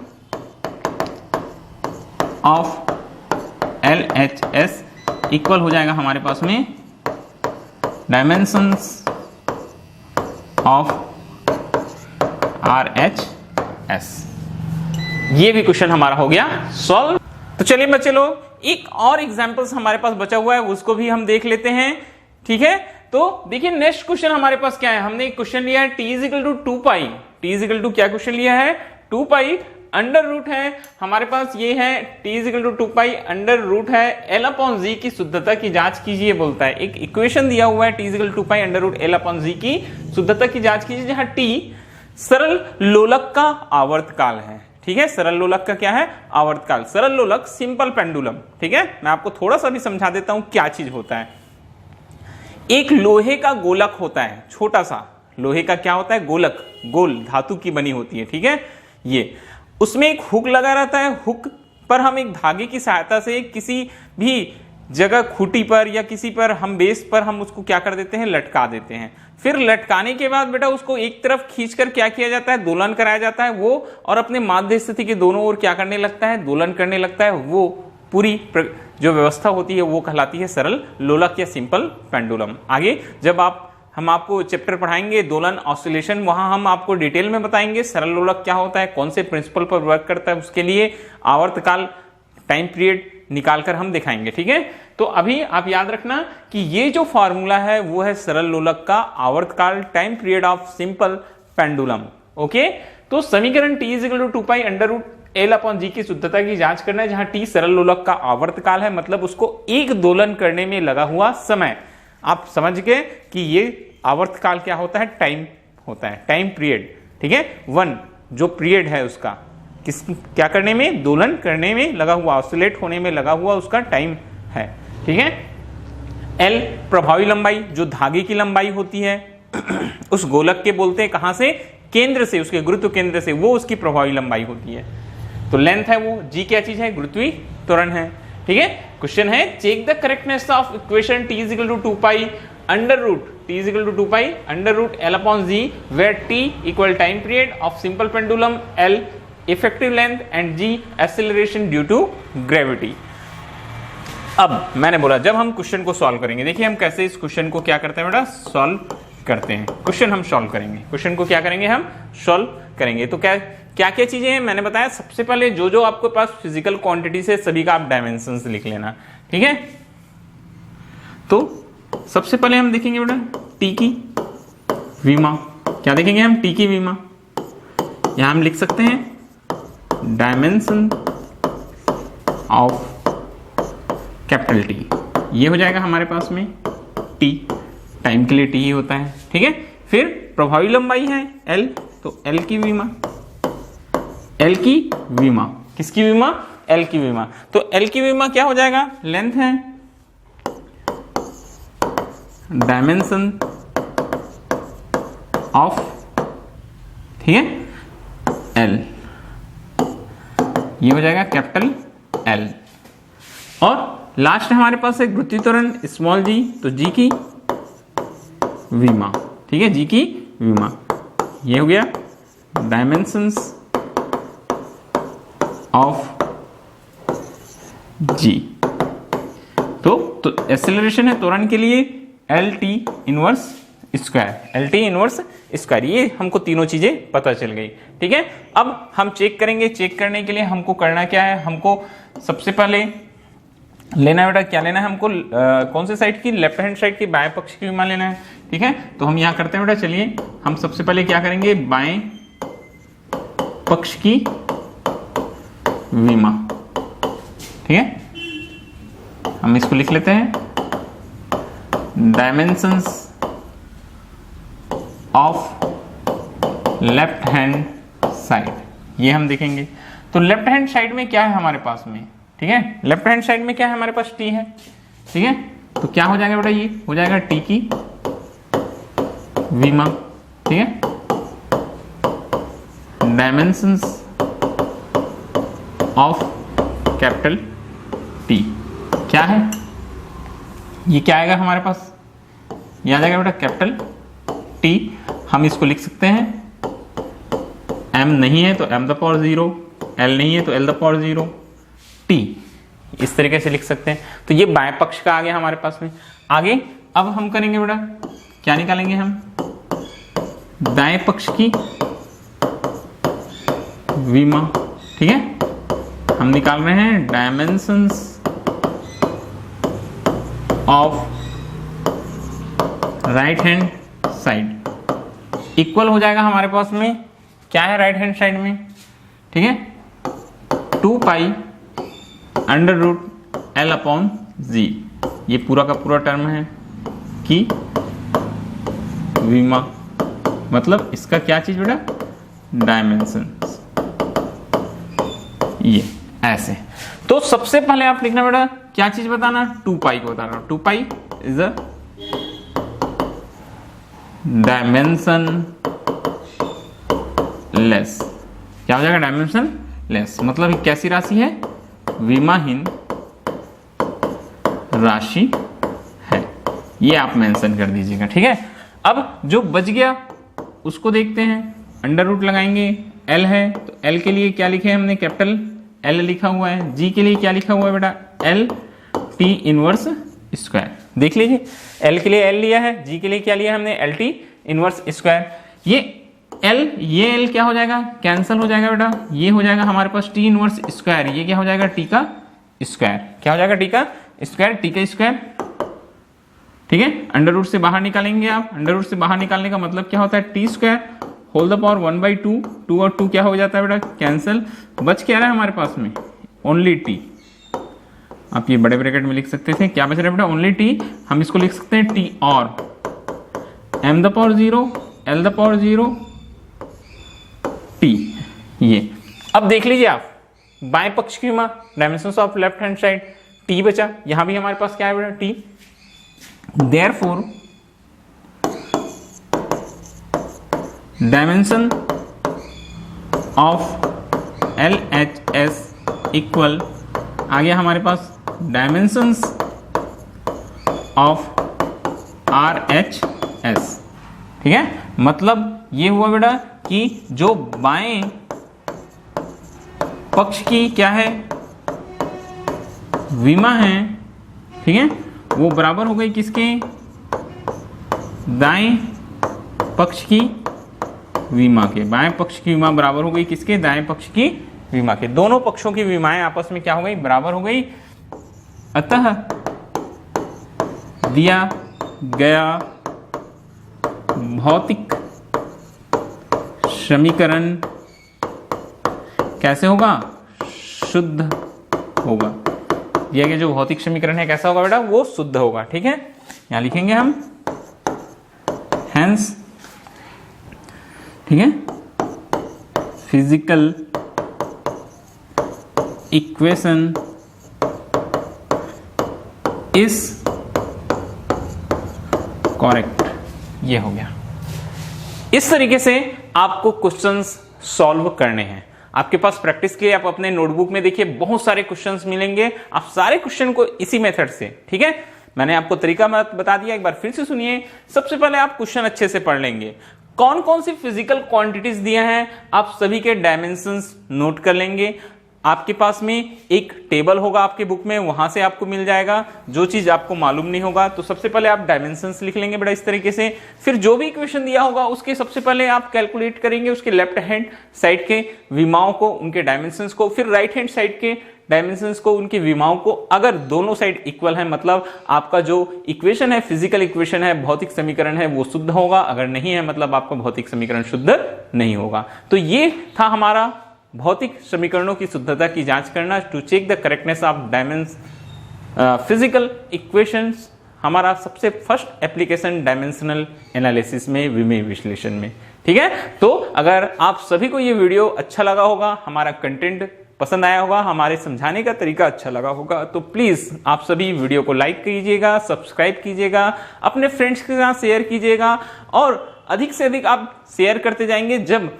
ऑफ LHS इक्वल हो जाएगा हमारे पास में डायमेंशंस ऑफ RHS। ये भी क्वेश्चन हमारा हो गया सॉल्व। तो चलिए बच्चे लोग एक और एग्जांपल्स हमारे पास बचा हुआ है, उसको भी हम देख लेते हैं। ठीक है, तो देखिए नेक्स्ट क्वेश्चन हमारे पास क्या है? हमने एक क्वेश्चन लिया है t = 2 पाई। t = क्या क्वेश्चन लिया है? 2 पाई अंडर रूट है हमारे पास। ये है t = 2 पाई अंडर रूट है L/G की शुद्धता की जांच कीजिए बोलता है। एक इक्वेशन दिया हुआ है t = 2 pi under root L/G की शुद्धता की जांच कीजिए, जहां t सरल लोलक का आवर्तकाल है। ठीक है, सरल लोलक का क्या है? आवर्तकाल। सरल लोलक सिंपल पेंडुलम। ठीक है, मैं आपको थोड़ा सा भी समझा देता हूं क्या चीज होता है। एक लोहे का गोलक होता है, छोटा सा लोहे का क्या होता है? गोलक, गोल धातु की बनी होती है। ठीक है, ये उसमें एक हुक लगा रहता है। हुक पर हम एक धागे की सहायता से किसी भी जगह खूंटी पर या किसी पर हम बेस पर हम उसको क्या कर देते हैं? लटका देते हैं। फिर लटकाने के बाद बेटा उसको एक तरफ खींचकर क्या किया जाता है? दोलन कराया जाता है वो, और अपने माध्य स्थिति के दोनों ओर क्या करने लगता है? दोलन करने लगता है। वो पूरी जो व्यवस्था होती है वो कहलाती है सरल लोलक या सिंपल पेंडुलम। आगे जब हम आपको चैप्टर पढ़ाएंगे दोलन ऑसिलेशन, वहां हम आपको डिटेल में बताएंगे सरल लोलक क्या होता है, कौन से प्रिंसिपल पर वर्क करता है, उसके लिए आवर्तकाल टाइम पीरियड निकालकर हम दिखाएंगे। ठीक है, तो अभी आप याद रखना कि ये जो फॉर्मूला है वो है सरल लोलक का आवर्तकाल, time period of simple pendulum. Okay, तो समीकरण t = 2 pi under root L/G की शुद्धता की जांच करना है, जहां t सरल लोलक का आवर्तकाल है, मतलब उसको एक दोलन करने में लगा हुआ समय। आप समझ गए कि ये आवर्तकाल क्या होता है? टाइम होता है, टाइम पीरियड। ठीक है, 1 जो पीरियड है उसका क्या करने में? दोलन करने में लगा हुआ, ऑसिलेट होने में लगा हुआ उसका टाइम है। ठीक है, L प्रभावी लंबाई जो धागे की लंबाई होती है उस गोलक के बोलते हैं कहां से? केंद्र से, उसके गुरुत्व केंद्र से, वो उसकी प्रभावी लंबाई होती है। तो लेंथ है वो, G क्या चीज है? गुरुत्वीय त्वरण है। ठीक है, क्वेश्चन है check the correctness of equation t = 2 pi under root t = 2 pi under root L/G where t equal time period of simple pendulum, L effective length and G acceleration due to gravity। अब मैंने बोला जब हम question को solve करेंगे, देखिए हम कैसे इस क्वेश्चन को क्या करते हैं बेटा? सॉल्व करते हैं। क्वेश्चन हम सॉल्व करेंगे, क्वेश्चन को क्या करेंगे? हम सॉल्व करेंगे। तो क्या क्या चीजें हैं मैंने बताया। सबसे पहले जो आपके पास फिजिकल क्वांटिटी से सभी का आप डायमेंशंस लिख लेना। ठीक है, तो सबसे पहले हम देखेंगे बेटा टी की विमा। क्या देखेंगे हम? टी की विमा। यहां हम लिख सकते हैं डायमेंशन ऑफ कैपिटल टी। ये हो जाएगा हमारे पास में टी, टाइम के लिए टी ही होता है। ठीक है, फिर प्रभावी लंबाई है L, तो L की विमा, L की विमा किसकी विमा? एल की विमा। तो एल की विमा क्या हो जाएगा? लेंथ है, डायमेंशन ऑफ, ठीक है, एल, ये हो जाएगा कैपिटल एल। और लास्ट हमारे पास है गुरुत्वीय त्वरण स्मॉल जी, तो जी की विमा, ठीक है, जी की विमा, ये हो गया डायमेंशंस ऑफ जी। तो एक्सेलरेशन है त्वरण के लिए L T inverse square, L T inverse square, ये हमको तीनों चीजें पता चल गई, ठीक है। अब हम चेक करेंगे, चेक करने के लिए हमको करना क्या है, हमको सबसे पहले लेना है बेटा, क्या लेना है हमको, कौन से साइड की? लेफ्ट हैंड साइड की बाएं पक्ष की विमा लेना है, ठीक है। तो हम यहां करते हैं बेटा, चलिए हम सबसे पहले क्या करेंगे, बाएं पक्ष की विमा, ठीक है, हम इसको लिख लेते हैं dimensions of left hand side, ये हम देखेंगे। तो लेफ्ट हैंड साइड में क्या है हमारे पास में, ठीक है, लेफ्ट हैंड साइड में क्या है हमारे पास? टी है, ठीक है। तो क्या हो जाएगा बेटा, ये हो जाएगा टी की विमा, ठीक है, डायमेंशंस ऑफ कैपिटल टी, क्या है ये, क्या आएगा हमारे पास, ये आ जाएगा बेटा कैपिटल टी। हम इसको लिख सकते हैं, m नहीं है तो m द पावर 0, l नहीं है तो l द पावर 0, t, इस तरीके से लिख सकते हैं। तो ये बाएं पक्ष का आ गया हमारे पास में। आगे अब हम करेंगे बेटा, क्या निकालेंगे हम, दाएं पक्ष की विमा, ठीक है, हम निकाल रहे हैं dimensions of right hand side, equal हो जाएगा हमारे पास में, क्या है राइट हैंड साइड में, ठीक है, 2 pi under root L upon g, ये पूरा का पूरा टर्म है कि विमा, मतलब इसका क्या चीज बेटा, डायमेंशन, ये ऐसे। तो सबसे पहले आप लिखना बेटा, क्या चीज बताना, 2 पाई को बताना, 2 pi is a dimension less, क्या हो जाएगा, डायमेंशन लेस, मतलब कैसी राशि है, विमाहीन राशि है, ये आप मेंशन कर दीजिएगा, ठीक है। अब जो बच गया उसको देखते हैं, अंडर रूट लगाएंगे, एल है तो एल के लिए क्या लिखे हमने, कैपिटल एल लिखा हुआ है, जी के लिए क्या लिखा हुआ है बेटा, एल टी इनवर्स स्क्वायर, देख लीजिए, एल के लिए एल लिया है, जी के लिए क्या लिया हमने, एल टी इनवर्स स्क्वायर। ये एल क्या हो जाएगा, कैंसिल हो जाएगा बेटा, ये हो जाएगा हमारे पास टी इनवर्स स्क्वायर, ये क्या हो जाएगा, टी का स्क्वायर, क्या हो जाएगा, टी का स्क्वायर, टी का स्क्वायर, ठीक है। अंडर रूट से बाहर निकालेंगे आप, अंडर रूट से बाहर निकालने का मतलब क्या होता है, T square whole the power 1/2, 2 और 2 क्या हो जाता है बेटा, कैंसिल, बच क्या रहा है हमारे पास में, ओनली टी, आप ये बड़े ब्रैकेट में लिख सकते थे, क्या बच रहा है बेटा, ओनली टी, हम इसको लिख सकते हैं टी और m the power 0, l the power 0, t, ये। अब देख लीजिए आप, बाएं पक्ष की विमा, dimensions of left hand side, t बचा, यहां भी हमारे पास क्या है बेटा, t, therefore dimension of LHS equal, आ गया हमारे पास डायमेंशंस ऑफ RHS, ठीक है। मतलब ये हुआ बेटा कि जो बाएं पक्ष की क्या है, विमा है, ठीक है, वो बराबर हो गई किसके, दाएं पक्ष की विमा के, बाएं पक्ष की विमा बराबर हो गई किसके, दाएं पक्ष की विमा के, दोनों पक्षों की विमाएं आपस में क्या हो गई, बराबर हो गई। अतः दिया गया भौतिक समीकरण कैसे होगा, शुद्ध होगा, दिया गया जो भौतिक समीकरण है कैसा होगा बेटा, वो शुद्ध होगा, ठीक है। यहां लिखेंगे हम हेंस, ठीक है, फिजिकल इक्वेशन इज करेक्ट। ये हो गया। इस तरीके से आपको क्वेश्चंस सॉल्व करने हैं। आपके पास प्रैक्टिस के लिए आप अपने नोटबुक में देखिए बहुत सारे क्वेश्चंस मिलेंगे। आप सारे क्वेश्चन को इसी मेथड से, ठीक है, मैंने आपको तरीका बता दिया, एक बार फिर से सुनिए। सबसे पहले आप क्वेश्चन अच्छे से पढ़ लेंगे। कौन कौन सी फिजिकल क्वांटिटीज दिया है आप सभी के डायमेंशंस नोट कर लेंगे। आपके पास में एक टेबल होगा आपके बुक में, वहां से आपको मिल जाएगा। जो चीज आपको मालूम नहीं होगा तो सबसे पहले आप डायमेंशंस लिख लेंगे बेटा इस तरीके से। फिर जो भी इक्वेशन दिया होगा उसके सबसे पहले आप कैलकुलेट करेंगे उसके लेफ्ट हैंड साइड के विमाओं को, उनके डायमेंशंस को, फिर राइट हैंड साइड के डायमेंशंस को, उनकी विमाओं को। अगर दोनों साइड इक्वल है मतलब आपका जो इक्वेशन है, फिजिकल इक्वेशन है, भौतिक समीकरण है, वो शुद्ध होगा। अगर नहीं है मतलब आपका भौतिक समीकरण शुद्ध नहीं होगा। तो ये था हमारा भौतिक समीकरणों की शुद्धता की जांच करना, to check the correctness of physical equations. हमारा सबसे फर्स्ट एप्लीकेशन डायमेंशनल एनालिसिस में, विमेय विश्लेषण में, ठीक है। तो अगर आप सभी को ये वीडियो अच्छा लगा होगा, हमारा कंटेंट पसंद आया होगा, हमारे समझाने का तरीका अच्छा लगा होगा, तो प्लीज आप सभी वीडियो को लाइक कीजिएगा, सब्सक्राइब कीजिएगा, अपने फ्रेंड्स के साथ शेयर कीजिएगा और अधिक से अधिक आप शेयर करते जाएंगे। जब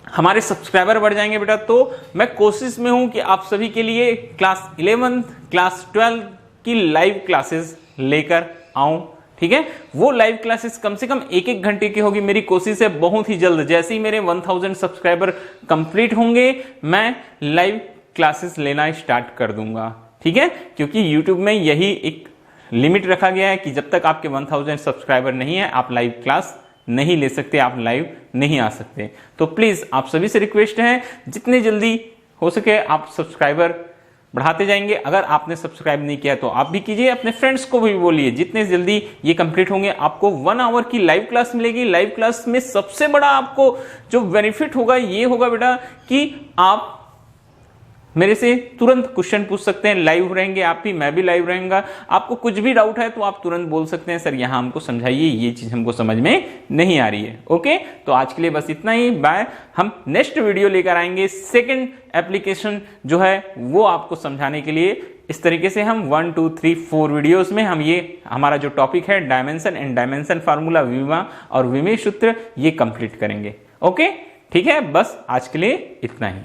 हमारे सब्सक्राइबर बढ़ जाएंगे बेटा तो मैं कोशिश में हूं कि आप सभी के लिए क्लास 11, क्लास 12 की लाइव क्लासेस लेकर आऊं, ठीक है। वो लाइव क्लासेस कम से कम 1-1 घंटे की होगी। मेरी कोशिश है बहुत ही जल्द, जैसे ही मेरे 1000 सब्सक्राइबर कंप्लीट होंगे मैं लाइव क्लासेस लेना स्टार्ट कर दूंगा, ठीक है। क्योंकि यूट्यूब में यही एक लिमिट रखा गया है कि जब तक आपके 1000 सब्सक्राइबर नहीं है आप लाइव क्लास नहीं ले सकते, आप लाइव नहीं आ सकते। तो प्लीज आप सभी से रिक्वेस्ट है जितने जल्दी हो सके आप सब्सक्राइबर बढ़ाते जाएंगे। अगर आपने सब्सक्राइब नहीं किया तो आप भी कीजिए, अपने फ्रेंड्स को भी बोलिए। जितने जल्दी ये कंप्लीट होंगे आपको 1 आवर की लाइव क्लास मिलेगी। लाइव क्लास में सबसे बड़ा आपको जो बेनिफिट होगा ये होगा बेटा कि आप मेरे से तुरंत क्वेश्चन पूछ सकते हैं। लाइव रहेंगे आप भी, मैं भी लाइव रहेंगे। आपको कुछ भी डाउट है तो आप तुरंत बोल सकते हैं, सर यहाँ हमको समझाइए, ये चीज हमको समझ में नहीं आ रही है। ओके, तो आज के लिए बस इतना ही। बाय। हम नेक्स्ट वीडियो लेकर आएंगे, सेकंड एप्लीकेशन जो है वो आपको समझाने के लिए। इस तरीके से हम 1, 2, 3, 4 वीडियोस में हम ये हमारा जो टॉपिक है डायमेंशन एंड डायमेंशन फार्मूला, विमा और विमेय सूत्र, ये कंप्लीट करेंगे। ओके, ठीक है, बस आज के लिए इतना ही।